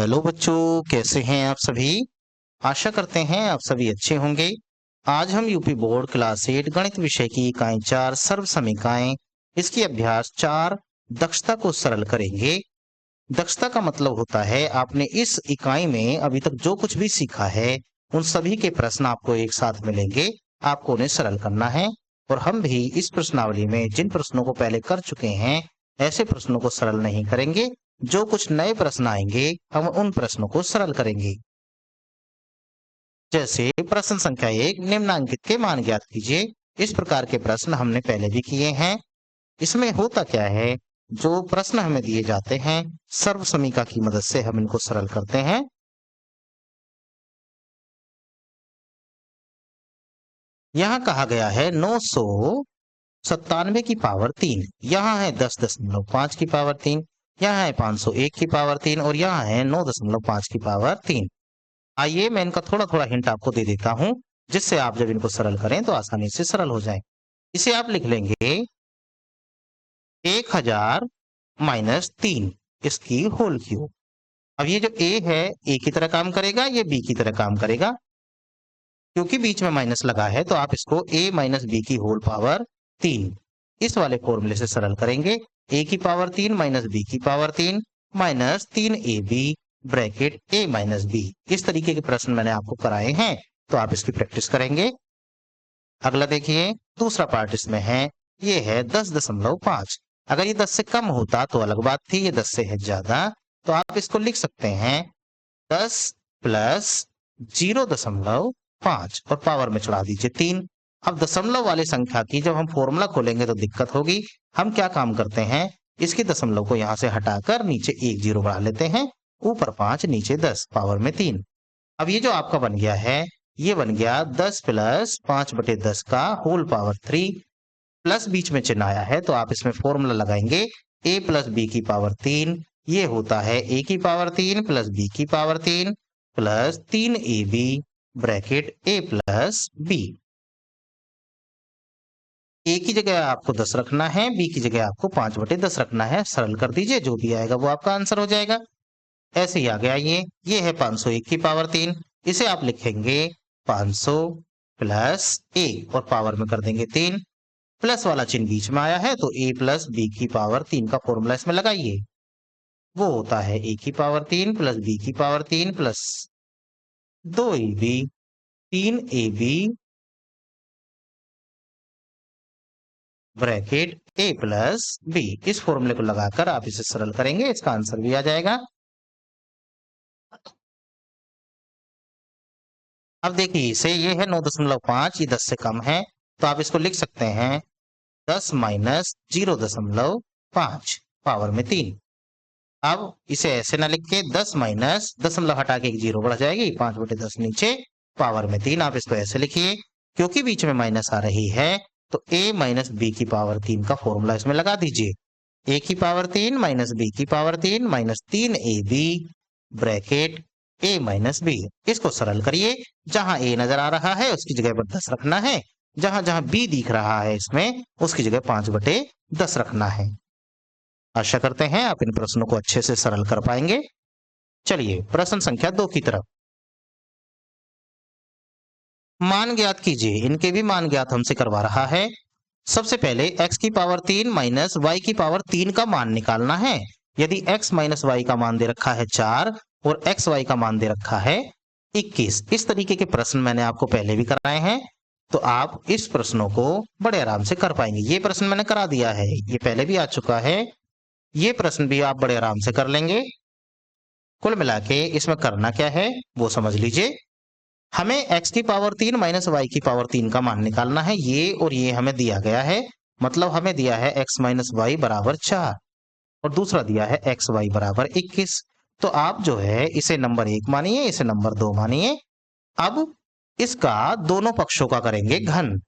Hello बच्चों, कैसे हैं आप सभी। आशा करते हैं आप सभी अच्छे होंगे। आज हम यूपी बोर्ड क्लास 8 गणित विषय की इकाई 4 सर्व समीकरण इसकी अभ्यास 4 दक्षता को सरल करेंगे। दक्षता का मतलब होता है आपने इस इकाई में अभी तक जो कुछ भी सीखा है उन सभी के प्रश्न आपको एक साथ मिलेंगे। आपको उन्हें सरल करना है और हम भी इस प्रश्नावली में जिन प्रश्नों को पहले कर चुके हैं ऐसे प्रश्नों को सरल नहीं करेंगे। जो कुछ नए प्रश्न आएंगे हम उन प्रश्नों को सरल करेंगे। जैसे प्रश्न संख्या 1, निम्नांकित के मान ज्ञात कीजिए। इस प्रकार के प्रश्न हमने पहले भी किए हैं। इसमें होता क्या है, जो प्रश्न हमें दिए जाते हैं सर्व समीकरण की मदद से हम इनको सरल करते हैं। यहाँ कहा गया है 997 की पावर 3, यहाँ है 10.5 की पावर 3, यहाँ है 501 की पावर 3 और यहाँ है 9.5 की पावर 3। आइए मैं इनका थोड़ा थोड़ा हिंट आपको दे देता हूं, जिससे आप जब इनको सरल करें तो आसानी से सरल हो जाए। इसे आप लिख लेंगे 1000 माइनस 3 इसकी होल क्यूब। अब ये जो a है a की तरह काम करेगा, ये b की तरह काम करेगा। क्योंकि बीच में माइनस लगा है तो आप इसको a माइनस बी की होल पावर 3 इस वाले फॉर्मूले से सरल करेंगे। a की पावर 3 माइनस b की power 3 minus 3ab bracket a minus b। इस तरीके के प्रश्न मैंने आपको कराए हैं, तो आप इसकी प्रैक्टिस करेंगे। अगला देखिए, दूसरा पार्ट इसमें है, ये है 10.5। अगर ये 10 से कम होता तो अलग बात थी, ये 10 से है ज्यादा, तो आप इसको लिख सकते हैं 10 प्लस 0.5 और पावर में चढ़ा दीजिए 3। अब दशमलव वाली संख्या की जब हम फॉर्मूला खोलेंगे तो दिक्कत होगी। हम क्या काम करते हैं, इसके दशमलव को यहां से हटाकर नीचे 1 0 बढ़ा लेते हैं, ऊपर 5 नीचे 10 पावर में 3। अब ये जो आपका बन गया है, ये बन गया 10 प्लस 5/10 का होल पावर 3 प्लस बीच में चिन्ह आया है तो आप इसमें फॉर्मूला लगाएंगे a प्लस बी की पावर 3। ये होता है a की पावर 3 प्लस b की power 3 plus 3ab bracket a plus b। a की जगह आपको 10 रखना है, b की जगह आपको 5/10 रखना है। सरल कर दीजिए, जो भी आएगा वो आपका आंसर हो जाएगा। ऐसे ही आ गया ये है 501 की पावर 3। इसे आप लिखेंगे 500 प्लस a और पावर में कर देंगे 3। प्लस वाला चिन्ह बीच में आया है तो a प्लस बी की पावर 3 का फॉर्मूला इसमें लगाइए। वो होता है a की पावर 3 प्लस b की power 3 plus 2ab 3ab bracket a plus b। इस फॉर्मूले को लगाकर आप इसे सरल करेंगे, इसका आंसर भी आ जाएगा। अब देखिए इसे, ये है 9.5, ये 10 से कम है तो आप इसको लिख सकते हैं 10 माइनस 0.5 पावर में 3। अब इसे ऐसे ना लिख के 10 माइनस दशमलव हटा के एक 0 बढ़ जाएगी, 5/10 नीचे पावर में 3। आप इसको ऐसे लिखिए, क्योंकि बीच में माइनस आ रही है तो a माइनस बी की पावर 3 का फॉर्मूला इसमें लगा दीजिए। a की पावर 3 माइनस बी की power 3 minus 3ab bracket a minus b. इसको सरल करिए, जहां a नजर आ रहा है उसकी जगह पर 10 रखना है, जहां जहां b दिख रहा है इसमें उसकी जगह 5/10 रखना है। आशा करते हैं आप इन प्रश्नों को अच्छे से सरल कर पाएंगे। चलिए प्रश्न संख्या 2 की तरफ। मान ज्ञात कीजिए, इनके भी मान ज्ञात हमसे करवा रहा है। सबसे पहले x की पावर 3 माइनस y की पावर 3 का मान निकालना है। यदि x माइनस y का मान दे रखा है 4 और xy का मान दे रखा है 21। इस तरीके के प्रश्न मैंने आपको पहले भी कराए हैं, तो आप इस प्रश्नों को बड़े आराम से कर पाएंगे। ये प्रश्न मैंने करा दिया है, ये पहले भी आ चुका है, ये प्रश्न भी आप बड़े आराम से कर लेंगे। कुल मिला के इसमें करना क्या है वो समझ लीजिए। हमें x की पावर 3 माइनस y की पावर 3 का मान निकालना है। ये और ये हमें दिया गया है, मतलब हमें दिया है x माइनस वाई बराबर 4 और दूसरा दिया है एक्स वाई बराबर 21। तो आप जो है इसे नंबर 1 मानिए, इसे नंबर 2 मानिए। अब इसका दोनों पक्षों का करेंगे घन।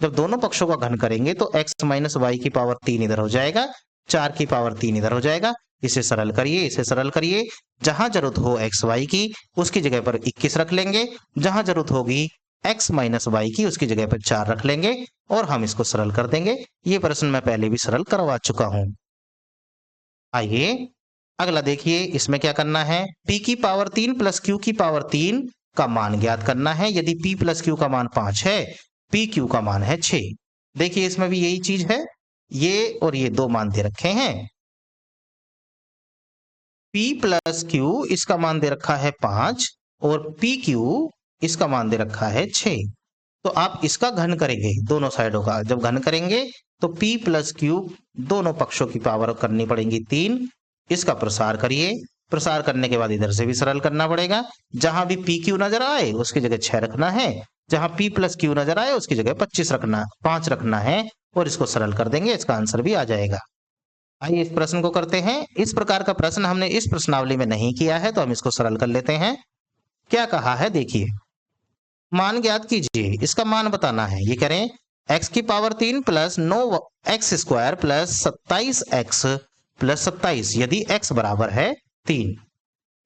जब दोनों पक्षों का घन करेंगे तो x माइनस वाई की पावर 3 इधर हो जाएगा, 4 की पावर 3 इधर हो जाएगा। इसे सरल करिए, इसे सरल करिए। जहां जरूरत हो एक्स वाई की उसकी जगह पर 21 रख लेंगे, जहां जरूरत होगी x माइनस वाई की उसकी जगह पर 4 रख लेंगे और हम इसको सरल कर देंगे। ये प्रश्न मैं पहले भी सरल करवा चुका हूं। आइए अगला देखिए, इसमें क्या करना है, p की पावर 3 प्लस q की पावर 3 का मान ज्ञात करना है। यदि p प्लस q का मान 5 है, p q का मान है 6। देखिए इसमें भी यही चीज है, ये और ये दो मान दे रखे हैं। p प्लस q इसका मान दे रखा है 5 और p q इसका मान दे रखा है 6। तो आप इसका घन करेंगे, दोनों साइडों का जब घन करेंगे तो p प्लस q दोनों पक्षों की पावर करनी पड़ेगी 3। इसका प्रसार करिए, प्रसार करने के बाद इधर से भी सरल करना पड़ेगा। जहां भी पी क्यू नजर आए उसकी जगह 6 रखना है, जहां p प्लस क्यू नजर आए उसकी जगह 5 रखना है और इसको सरल कर देंगे, इसका आंसर भी आ जाएगा। आइए इस प्रश्न को करते हैं। इस प्रकार का प्रश्न हमने इस प्रश्नावली में नहीं किया है तो हम इसको सरल कर लेते हैं। क्या कहा है देखिए, मान ज्ञात कीजिए, इसका मान बताना है। ये करें, x की power 3 plus 9x² plus 27x plus 27 यदि x बराबर है 3।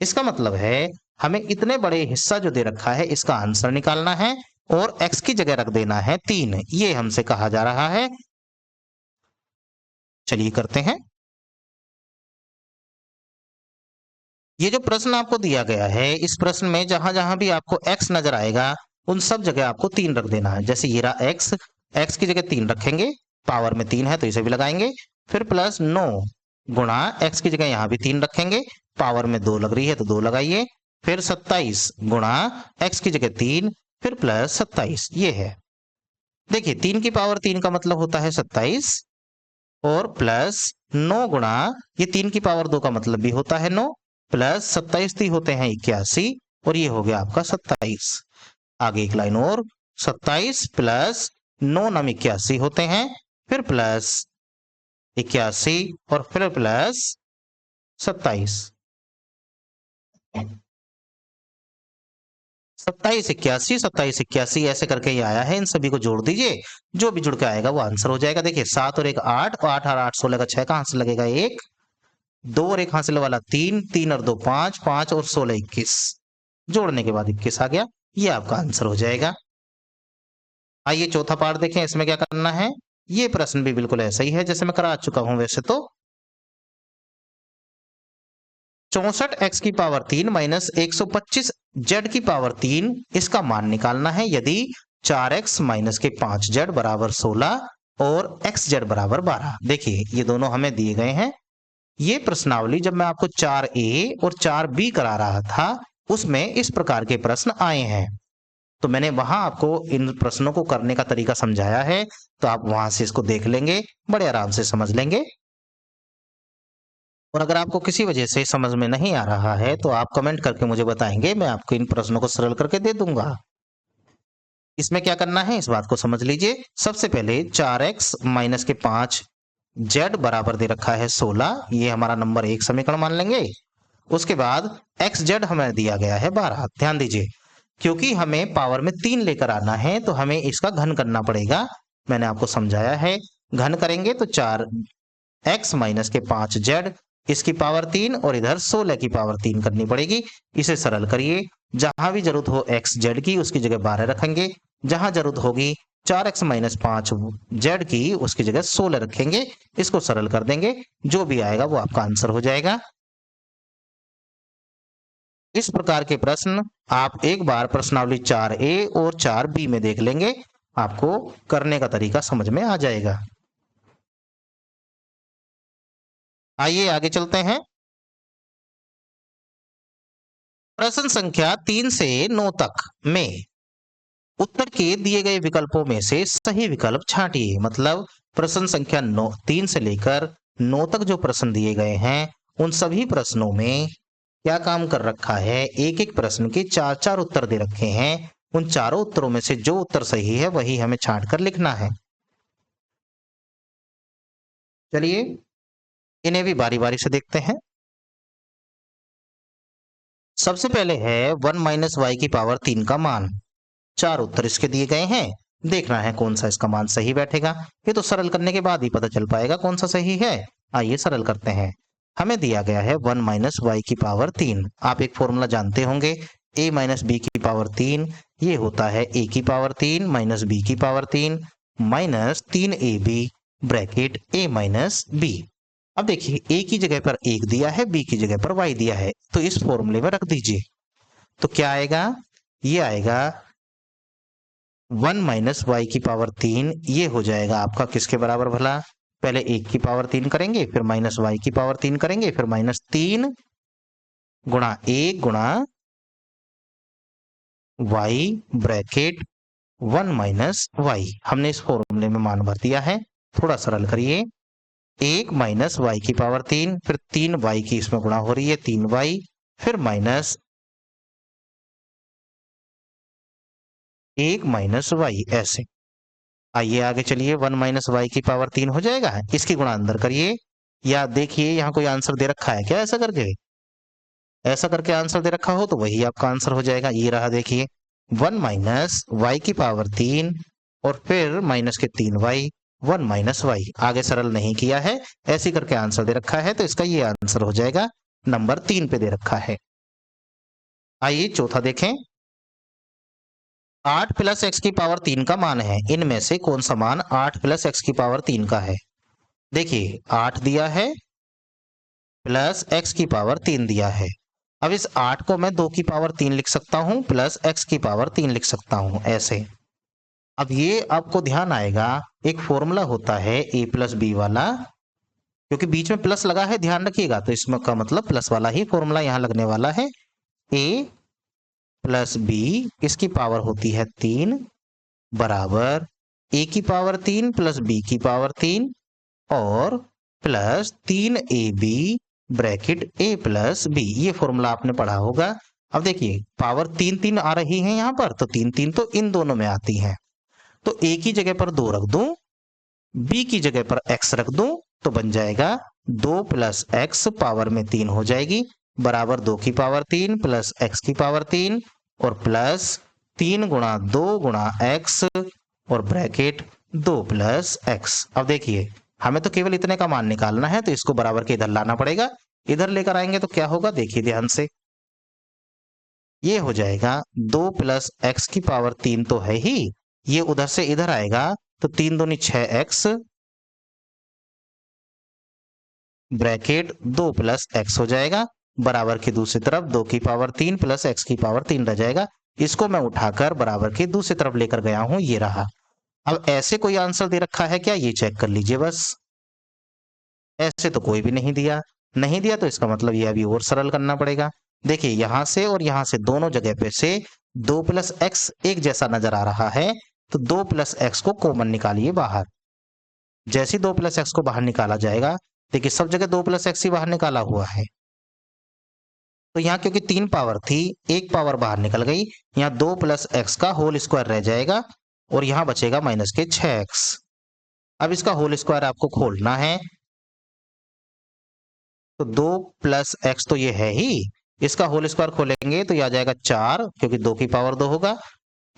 इसका मतलब है हमें इतने बड़े हिस्सा जो दे रखा है इसका आंसर निकालना है और x की जगह रख देना है 3। ये हमसे कहा जा रहा है। चलिए करते हैं। ये जो प्रश्न आपको दिया गया है, इस प्रश्न में जहां जहां भी आपको x नजर आएगा उन सब जगह आपको 3 रख देना है। जैसे ये रहा x की जगह 3 रखेंगे, पावर में 3 है तो इसे भी लगाएंगे। फिर प्लस 9 गुणा x की जगह यहां भी 3 रखेंगे, पावर में 2 लग रही है तो 2 लगाइए। फिर 27 गुणा x की जगह 3 फिर प्लस 27। ये है, देखिए 3 की पावर 3 का मतलब होता है 27 और प्लस 9 गुणा ये 3 की पावर 2 का मतलब भी होता है 9 प्लस 27 3 होते हैं 81 और ये हो गया आपका 27। आगे एक लाइन और, 27 प्लस 9 नम 81 होते हैं, फिर प्लस 81 और फिर प्लस 27। 27 81 ऐसे करके ये आया है। इन सभी को जोड़ दीजिए, जो भी जुड़ के आएगा वो आंसर हो जाएगा। देखिए 7 और 1 8 और 8 और 8 16 का 6 कहां से लगेगा 1, 2 और 1 हासिल वाला 3, 3 और 2 5, 5 और 16 21, जोड़ने के बाद 21 आ गया। ये आपका आंसर हो जाएगा। आइए चौथा पार्ट देखें, इसमें क्या करना है। ये प्रश्न भी बिल्कुल ऐसा ही है जैसे मैं करा चुका हूं वैसे तो। 64x की पावर 3 माइनस 125z की पावर 3 इसका मान निकालना है यदि 4x माइनस के 5z बराबर 16 और xz बराबर 12। देखिए ये दोनों हमें दिए गए हैं। ये प्रश्नावली जब मैं आपको 4a और 4b करा रहा था उसमें इस प्रकार के प्रश्न आए हैं, तो मैंने वहां आपको इन प्रश्नों को करने का तरीका समझाया है, तो आप वहां से इसको देख लेंगे, बड़े आराम से समझ लेंगे। और अगर आपको किसी वजह से समझ में नहीं आ रहा है तो आप कमेंट करके मुझे बताएंगे, मैं आपको इन प्रश्नों को सरल करके दे दूंगा। इसमें क्या करना है इस बात को समझ लीजिए। सबसे पहले 4x माइनस के 5 z बराबर दे रखा है 16, ये हमारा नंबर 1 समीकरण मान लेंगे। उसके बाद xz हमें दिया गया है 12। ध्यान दीजिए, क्योंकि हमें पावर में 3 लेकर आना है तो हमें इसका घन करना पड़ेगा। मैंने आपको समझाया है, घन करेंगे तो 4x माइनस के 5z इसकी पावर 3 और इधर 16 की पावर 3 करनी पड़ेगी। इसे सरल करिए, जहां भी जरूरत हो xz की उसकी जगह 12 रखेंगे, जहां जरूरत होगी 4x माइनस 5z की उसकी जगह 16 रखेंगे। इसको सरल कर देंगे, जो भी आएगा वो आपका आंसर हो जाएगा। इस प्रकार के प्रश्न आप एक बार प्रश्नावली 4a और 4b में देख लेंगे, आपको करने का तरीका समझ में आ जाएगा। आइए आगे चलते हैं। प्रश्न संख्या 3 से 9 तक में उत्तर के दिए गए विकल्पों में से सही विकल्प छांटिए। मतलब प्रश्न संख्या 3 से लेकर 9 तक जो प्रश्न दिए गए हैं उन सभी प्रश्नों में क्या काम कर रखा है, एक एक प्रश्न के 4-4 उत्तर दे रखे हैं। उन चारों उत्तरों में से जो उत्तर सही है वही हमें छांट कर लिखना है। चलिए इन्हें भी बारी बारी से देखते हैं। सबसे पहले है 1 माइनस वाई की पावर 3 का मान। 4 उत्तर इसके दिए गए हैं, देखना है कौन सा इसका मान सही बैठेगा। ये तो सरल करने के बाद ही पता चल पाएगा कौन सा सही है। आइए सरल करते हैं। हमें दिया गया है 1 माइनस वाई की पावर 3। आप एक फॉर्मूला जानते होंगे, a माइनस बी की पावर 3, ये होता है a की पावर 3 माइनस बी की power 3 minus 3ab bracket a minus b. अब देखिए ए की जगह पर 1 दिया है, बी की जगह पर y दिया है, तो इस फॉर्मूले में रख दीजिए। तो क्या आएगा, ये आएगा 1 माइनस वाई की पावर 3, ये हो जाएगा आपका किसके बराबर भला, पहले 1 की पावर 3 करेंगे, फिर माइनस वाई की पावर 3 करेंगे, फिर माइनस 3 गुणा 1 गुणा y ब्रैकेट 1 माइनस वाई। हमने इस फॉर्मूले में मान भर दिया है। थोड़ा सरल करिए, 1 माइनस वाई की पावर 3, फिर 3 वाई की इसमें गुणा हो रही है 3 वाई, फिर माइनस 1 माइनस वाई, ऐसे। आइए आगे चलिए, 1 माइनस वाई की पावर 3 हो जाएगा, इसकी गुणा अंदर करिए, या देखिए यहाँ कोई आंसर दे रखा है क्या, ऐसा करके, ऐसा करके आंसर दे रखा हो तो वही आपका आंसर हो जाएगा। ये रहा देखिए 1 माइनस वाई की पावर 3 और फिर माइनस के 3 वाई, 1 माइनस वाई। आगे सरल नहीं किया है, ऐसे करके आंसर दे रखा है, तो इसका ये आंसर हो जाएगा, नंबर 3 पे दे रखा है। आइए चौथा देखें, 8 प्लस एक्स की पावर 3 का मान है, इनमें से कौन सा मान 8 प्लस एक्स की पावर 3 का है। देखिए 8 दिया है प्लस एक्स की पावर 3 दिया है। अब इस 8 को मैं 2 की पावर 3 लिख सकता हूं, प्लस एक्स की पावर 3 लिख सकता हूं, ऐसे। अब ये आपको ध्यान आएगा, एक फॉर्मूला होता है a प्लस बी वाला, क्योंकि बीच में प्लस लगा है, ध्यान रखिएगा, तो इसमें का मतलब प्लस वाला ही फॉर्मूला यहां लगने वाला है। a प्लस बी, इसकी पावर होती है 3, बराबर a की पावर 3 प्लस b की पावर 3 और plus 3ab bracket a plus b. ये फॉर्मूला आपने पढ़ा होगा। अब देखिए पावर 3 3 आ रही है यहां पर, तो 3 3 तो इन दोनों में आती है, तो a की जगह पर 2 रख दूं, b की जगह पर x रख दूं, तो बन जाएगा 2 प्लस एक्स पावर में 3 हो जाएगी, बराबर 2 की पावर 3 प्लस x की पावर 3 और प्लस 3 गुणा 2 गुणा x और ब्रैकेट 2 प्लस एक्स। अब देखिए हमें तो केवल इतने का मान निकालना है, तो इसको बराबर के इधर लाना पड़ेगा, इधर लेकर आएंगे तो क्या होगा, देखिए ध्यान से, ये हो जाएगा 2 प्लस एक्स की पावर 3 तो है ही, ये उधर से इधर आएगा तो 3 दूनी 6x ब्रैकेट 2 प्लस एक्स हो जाएगा, बराबर की दूसरी तरफ 2 की पावर 3 प्लस एक्स की पावर 3 रह जाएगा। इसको मैं उठाकर बराबर की दूसरी तरफ लेकर गया हूं, ये रहा। अब ऐसे कोई आंसर दे रखा है क्या, ये चेक कर लीजिए बस। ऐसे तो कोई भी नहीं दिया, नहीं दिया तो इसका मतलब ये अभी और सरल करना पड़ेगा। देखिए यहां से और यहां से दोनों जगह पे से 2 प्लस एक्स एक जैसा नजर आ रहा है, तो 2 प्लस एक्स को कॉमन निकालिए बाहर। जैसे 2 प्लस एक्स को बाहर निकाला जाएगा, देखिए सब जगह 2 प्लस एक्स ही बाहर निकाला हुआ है, तो यहाँ क्योंकि 3 पावर थी, एक पावर बाहर निकल गई, यहाँ 2 प्लस एक्स का होल स्क्वायर रह जाएगा और यहाँ बचेगा माइनस के 6x। अब इसका होल स्क्वायर आपको खोलना है, तो 2 प्लस एक्स तो ये है ही, इसका होल स्क्वायर खोलेंगे तो ये आ जाएगा 4, क्योंकि 2 की पावर 2 होगा।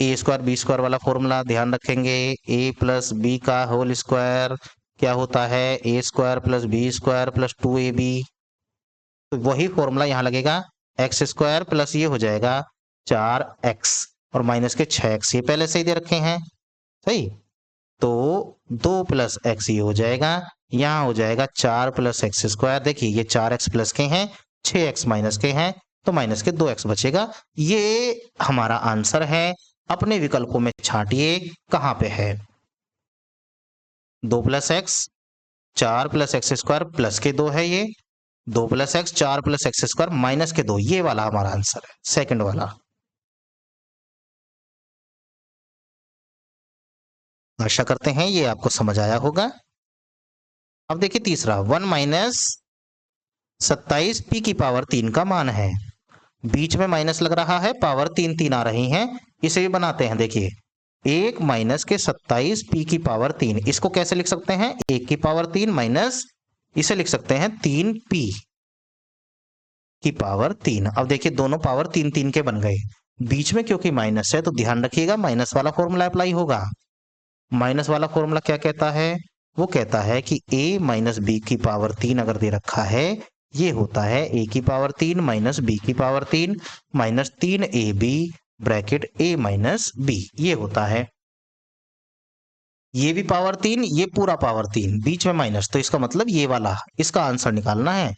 ए स्क्वायर बी स्क्वायर वाला फॉर्मूला ध्यान रखेंगे, ए प्लस बी का होल स्क्वायर क्या होता है, A square plus B square plus 2ab, तो वही फॉर्मूला यहाँ लगेगा, एक्स स्क्वायर प्लस ये हो जाएगा 4x और माइनस के 6x, ये पहले से ही दे रखे हैं, सही। तो 2 प्लस एक्स ये हो जाएगा, यहाँ हो जाएगा 4 प्लस एक्स स्क्वायर, देखिए ये 4x प्लस के हैं, 6x माइनस के हैं, तो माइनस के 2x बचेगा। ये हमारा आंसर है। अपने विकल्पों में छांटिए कहां पे है, 2 plus x 4 plus x square plus के 2 है, ये 2 plus x 4 plus x square minus के 2, ये वाला हमारा आंसर है, सेकंड वाला। आशा करते हैं ये आपको समझ आया होगा। अब देखिए तीसरा, 1 माइनस 27 पी की पावर 3 का मान है, बीच में माइनस लग रहा है, पावर 3 3 आ रही हैं, इसे भी बनाते हैं। देखिए 1 माइनस के 27 पी की पावर 3, इसको कैसे लिख सकते हैं, 1 की पावर 3 माइनस, इसे लिख सकते हैं 3p की पावर 3। अब देखिए दोनों पावर 3 3 के बन गए, बीच में क्योंकि माइनस है तो ध्यान रखिएगा माइनस वाला फॉर्मूला अप्लाई होगा। माइनस वाला फॉर्मूला क्या कहता है, वो कहता है कि a माइनस बी की पावर 3 अगर दे रखा है, ये होता है a की पावर 3 माइनस बी की power 3 minus 3ab bracket a minus b, ये होता है। ये भी पावर 3, ये पूरा पावर 3, बीच में माइनस, तो इसका मतलब ये वाला, इसका आंसर निकालना है।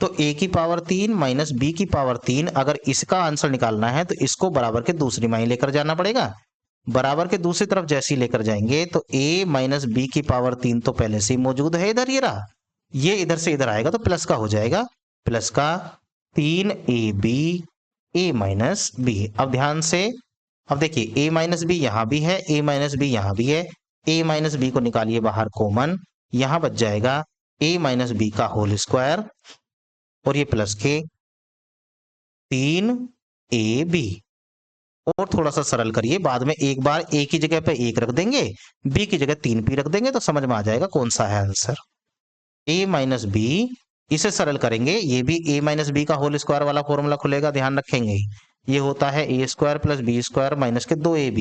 तो a की पावर 3 माइनस b की पावर 3, अगर इसका आंसर निकालना है तो इसको बराबर के दूसरी माई लेकर जाना पड़ेगा। बराबर के दूसरी तरफ जैसे ही लेकर जाएंगे तो a माइनस बी की पावर 3 तो पहले से ही मौजूद है, इधर ये रहा, ये इधर से इधर आएगा तो प्लस का हो जाएगा, प्लस का 3ab a माइनस बी। अब ध्यान से, अब देखिए a माइनस बी यहां भी है, a माइनस बी यहां भी है, a माइनस बी को निकालिए बाहर कॉमन, यहां बच जाएगा a माइनस बी का होल स्क्वायर और ये प्लस के 3ab। और थोड़ा सा सरल करिए, बाद में एक बार a की जगह पे 1 रख देंगे, b की जगह 3p रख देंगे तो समझ में आ जाएगा कौन सा है आंसर। a माइनस बी, इसे सरल करेंगे, ये भी a माइनस बी का होल स्क्वायर वाला फॉर्मूला खुलेगा, ध्यान रखेंगे, ये होता है a square plus B square minus के 2ab।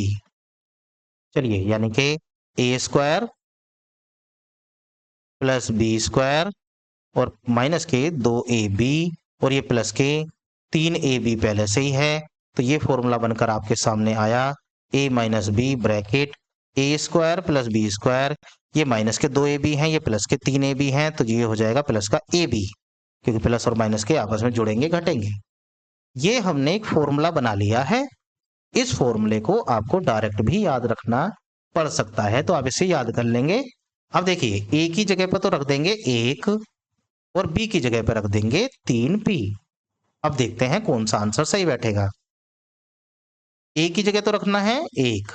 चलिए, यानी कि a square plus B square और माइनस के 2ab और ये प्लस के 3ab पहले से ही है, तो ये फॉर्मूला बनकर आपके सामने आया a minus b bracket a square plus B square, ये माइनस के 2ab हैं, ये प्लस के 3ab हैं, तो ये हो जाएगा प्लस का ab, क्योंकि प्लस और माइनस के आपस में जुड़ेंगे घटेंगे। ये हमने एक फॉर्मूला बना लिया है, इस फॉर्मूले को आपको डायरेक्ट भी याद रखना पड़ सकता है, तो आप इसे याद कर लेंगे। अब देखिए, a की जगह पर तो रख देंगे 1 और b की जगह पर रख देंगे 3p। अब देखते हैं कौन सा आंसर सही बैठेगा। a की जगह तो रखना है 1,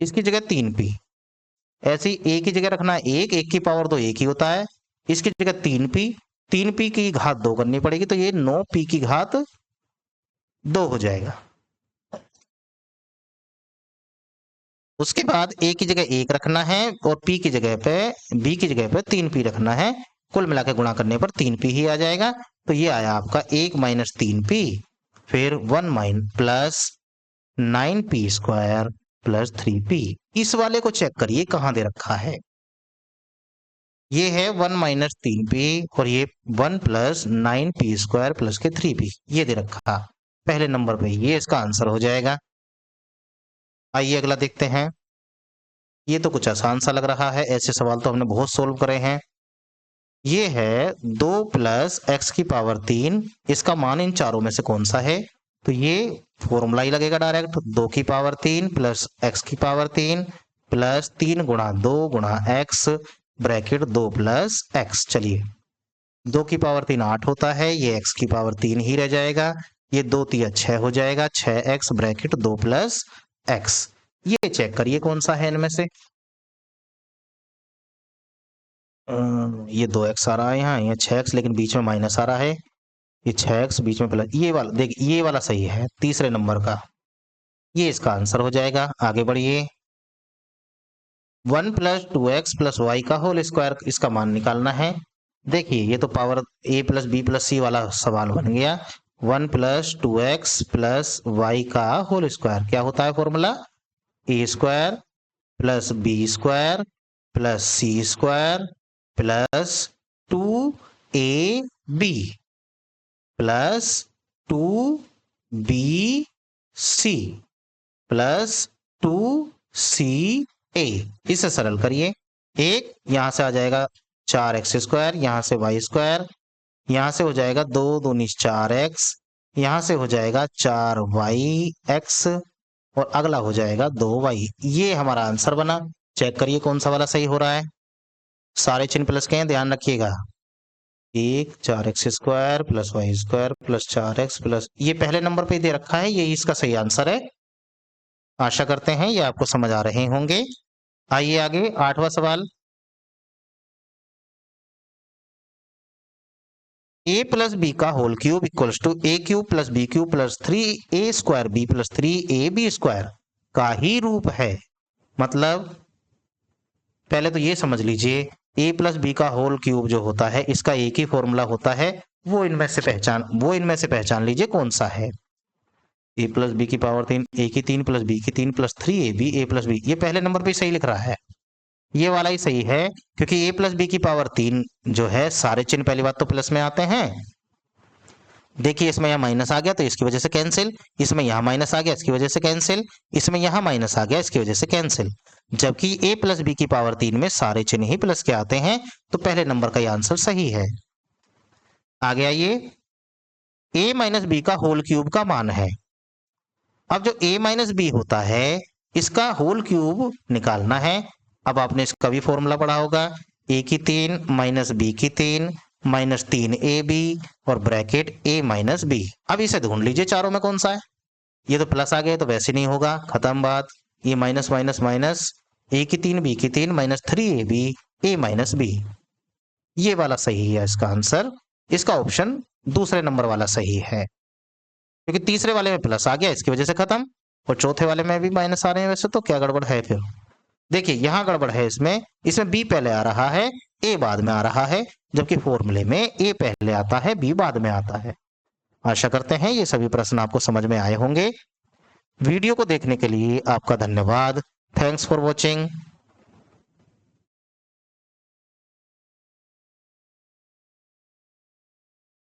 इसकी जगह 3p, ऐसे ही a की जगह रखना है 1, 1 की पावर तो 1 ही होता है, इसकी जगह 3p, 3p की घात 2 करनी पड़ेगी, तो ये 9p की घात 2 हो जाएगा। उसके बाद a की जगह 1 रखना है और p की जगह पे, b की जगह पे 3p रखना है, कुल मिला के गुणा करने पर 3p ही आ जाएगा, तो ये आया आपका 1 माइनस 3p, फिर 1 mine plus 9p square plus 3p। इस वाले को चेक करिए कहां दे रखा है, ये है 1 माइनस 3p और ये 1 प्लस 9p स्क्वायर प्लस के 3p, ये दे रखा पहले नंबर पे, ये इसका आंसर हो जाएगा। आइए अगला देखते हैं, ये तो कुछ आसान सा लग रहा है, ऐसे सवाल तो हमने बहुत सोल्व करे हैं। ये है 2 प्लस एक्स की पावर 3, इसका मान इन चारों में से कौन सा है, तो ये फॉर्मूला ही लगेगा डायरेक्ट, 2 की पावर 3 प्लस एक्स की पावर 3 प्लस 3 गुणा 2 गुणा एक्स ब्रैकेट 2 प्लस एक्स। चलिए, 2 की पावर 3 8 होता है, ये एक्स की पावर 3 ही रह जाएगा, ये 2 3 6 हो जाएगा, 6x ब्रैकेट 2 प्लस एक्स। ये चेक करिए कौन सा है इनमें से, ये 2x आ रहा है यहाँ, ये 6x लेकिन बीच में माइनस आ रहा है, ये 6x बीच में प्लस, ये वाला देख, ये वाला सही है तीसरे नंबर का, ये इसका आंसर हो जाएगा। आगे बढ़िए, 1 प्लस 2x प्लस वाई का होल स्क्वायर, इसका मान निकालना है। देखिए, ये तो power a plus B plus C वाला सवाल बन गया, 1 प्लस 2x प्लस वाई का होल स्क्वायर, क्या होता है formula, a square plus B square plus C square plus 2ab plus 2bc plus 2ca। इसे सरल करिए, एक यहां से आ जाएगा 4x स्क्वायर, यहां से वाई स्क्वायर, यहां से हो जाएगा 2 दूनी 4x, यहां से हो जाएगा 4yx और अगला हो जाएगा 2y। ये हमारा आंसर बना। चेक करिए कौन सा वाला सही हो रहा है, सारे चिन्ह प्लस के हैं, ध्यान रखिएगा, 1 4x square plus y square plus 4x plus, ये पहले नंबर पे दे रखा है, यही इसका सही आंसर है। आशा करते हैं ये आपको समझ आ रहे होंगे। आइए आगे, 8वां सवाल, a प्लस बी का whole cube equals to a cube plus b cube plus 3a square b plus 3ab square का ही रूप है। मतलब पहले तो ये समझ लीजिए, a प्लस बी का होल क्यूब जो होता है इसका एक ही फॉर्मूला होता है, वो इनमें से पहचान लीजिए कौन सा है। a प्लस बी की पावर 3, a की 3 प्लस बी की 3 plus 3ab a plus b, ये पहले नंबर पे सही लिख रहा है, ये वाला ही सही है, क्योंकि a प्लस बी की पावर 3 जो है, सारे चिन्ह पहली बात तो प्लस में आते हैं देखिए इसमें यहाँ माइनस आ गया तो इसकी वजह से कैंसिल, इसमें यहाँ माइनस आ गया इसकी वजह से कैंसिल, इसमें यहाँ माइनस आ गया इसकी वजह से कैंसिल। जबकि a प्लस बी की पावर 3 में सारे चिन्ह ही प्लस के आते हैं, तो पहले नंबर का आंसर सही है। आगे आइए, a माइनस बी का होल क्यूब का मान है। अब जो a माइनस बी होता है इसका होल क्यूब निकालना है। अब आपने इसका भी फॉर्मूला पढ़ा होगा, a की 3 माइनस बी की 3 माइनस 3ab और ब्रैकेट a माइनस बी। अब इसे ढूंढ लीजिए चारों में कौन सा है। ये तो प्लस आ गए तो वैसे नहीं होगा, खत्म बात। ये माइनस माइनस माइनस, a की 3 b की 3 minus 3ab a minus b, ये वाला सही है इसका आंसर। इसका ऑप्शन दूसरे नंबर वाला सही है, क्योंकि तीसरे वाले में प्लस आ गया इसकी वजह से खत्म, और चौथे वाले में भी माइनस आ रहे हैं। वैसे तो क्या गड़बड़ है फिर, देखिए यहाँ गड़बड़ है, इसमें बी पहले आ रहा है ए बाद में आ रहा है, जबकि फॉर्मूले में ए पहले आता है बी बाद में आता है। आशा करते हैं ये सभी प्रश्न आपको समझ में आए होंगे। वीडियो को देखने के लिए आपका धन्यवाद। Thanks for watching.